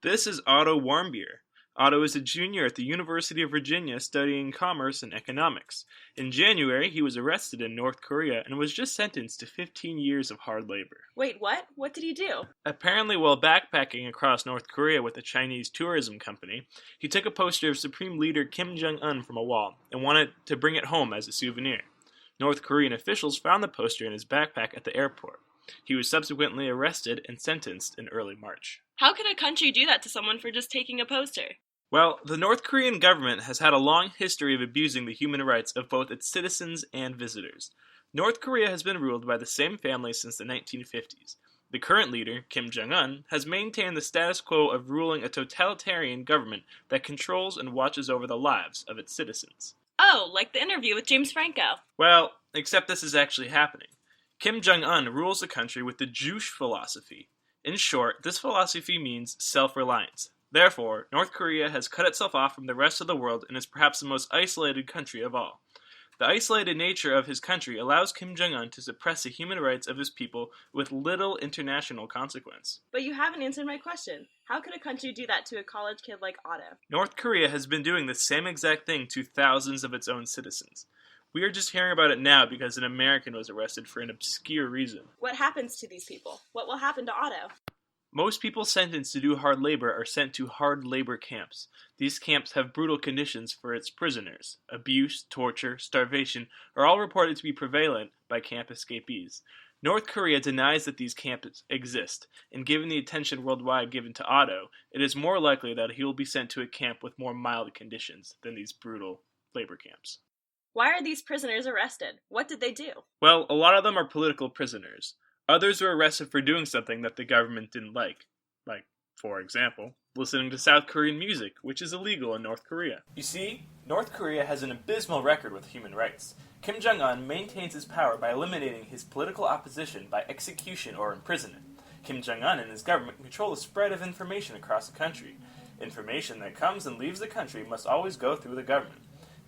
This is Otto Warmbier. Otto is a junior at the University of Virginia studying commerce and economics. In January, he was arrested in North Korea and was just sentenced to 15 years of hard labor. Wait, what? What did he do? Apparently, while backpacking across North Korea with a Chinese tourism company, he took a poster of Supreme Leader Kim Jong-un from a wall and wanted to bring it home as a souvenir. North Korean officials found the poster in his backpack at the airport. He was subsequently arrested and sentenced in early March. How could a country do that to someone for just taking a poster? Well, the North Korean government has had a long history of abusing the human rights of both its citizens and visitors. North Korea has been ruled by the same family since the 1950s. The current leader, Kim Jong-un, has maintained the status quo of ruling a totalitarian government that controls and watches over the lives of its citizens. Oh, like the interview with James Franco. Well, except this is actually happening. Kim Jong-un rules the country with the Juche philosophy. In short, this philosophy means self-reliance. Therefore, North Korea has cut itself off from the rest of the world and is perhaps the most isolated country of all. The isolated nature of his country allows Kim Jong-un to suppress the human rights of his people with little international consequence. But you haven't answered my question. How could a country do that to a college kid like Otto? North Korea has been doing the same exact thing to thousands of its own citizens. We are just hearing about it now because an American was arrested for an obscure reason. What happens to these people? What will happen to Otto? Most people sentenced to do hard labor are sent to hard labor camps. These camps have brutal conditions for its prisoners. Abuse, torture, starvation are all reported to be prevalent by camp escapees. North Korea denies that these camps exist, and given the attention worldwide given to Otto, it is more likely that he will be sent to a camp with more mild conditions than these brutal labor camps. Why are these prisoners arrested? What did they do? Well, a lot of them are political prisoners. Others were arrested for doing something that the government didn't like. Like, for example, listening to South Korean music, which is illegal in North Korea. You see, North Korea has an abysmal record with human rights. Kim Jong-un maintains his power by eliminating his political opposition by execution or imprisonment. Kim Jong-un and his government control the spread of information across the country. Information that comes and leaves the country must always go through the government.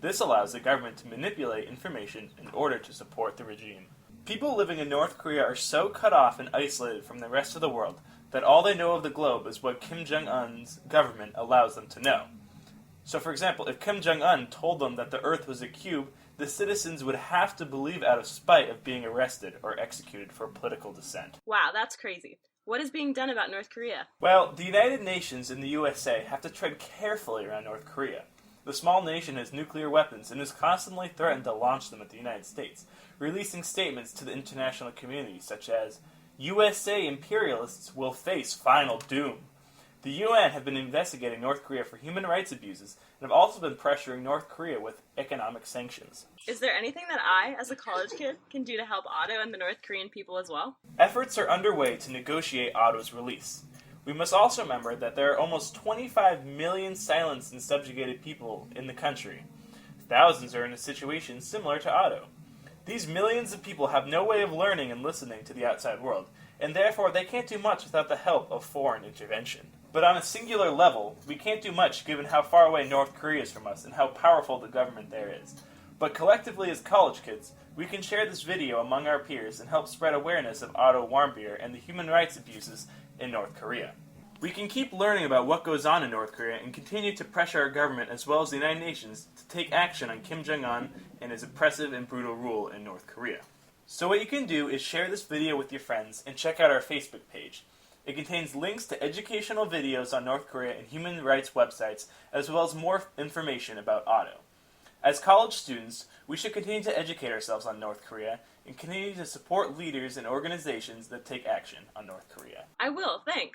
This allows the government to manipulate information in order to support the regime. People living in North Korea are so cut off and isolated from the rest of the world that all they know of the globe is what Kim Jong-un's government allows them to know. So, for example, if Kim Jong-un told them that the Earth was a cube, the citizens would have to believe out of spite of being arrested or executed for political dissent. Wow, that's crazy. What is being done about North Korea? Well, the United Nations and the USA have to tread carefully around North Korea. The small nation has nuclear weapons and is constantly threatened to launch them at the United States, releasing statements to the international community such as, USA imperialists will face final doom. The UN have been investigating North Korea for human rights abuses and have also been pressuring North Korea with economic sanctions. Is there anything that I, as a college kid, can do to help Otto and the North Korean people as well? Efforts are underway to negotiate Otto's release. We must also remember that there are almost 25 million silenced and subjugated people in the country. Thousands are in a situation similar to Otto. These millions of people have no way of learning and listening to the outside world, and therefore they can't do much without the help of foreign intervention. But on a singular level, we can't do much given how far away North Korea is from us and how powerful the government there is. But collectively as college kids, we can share this video among our peers and help spread awareness of Otto Warmbier and the human rights abuses in North Korea. We can keep learning about what goes on in North Korea and continue to pressure our government as well as the United Nations to take action on Kim Jong-un and his oppressive and brutal rule in North Korea. So what you can do is share this video with your friends and check out our Facebook page. It contains links to educational videos on North Korea and human rights websites as well as more information about Otto. As college students, we should continue to educate ourselves on North Korea and continue to support leaders and organizations that take action on North Korea. I will, thanks.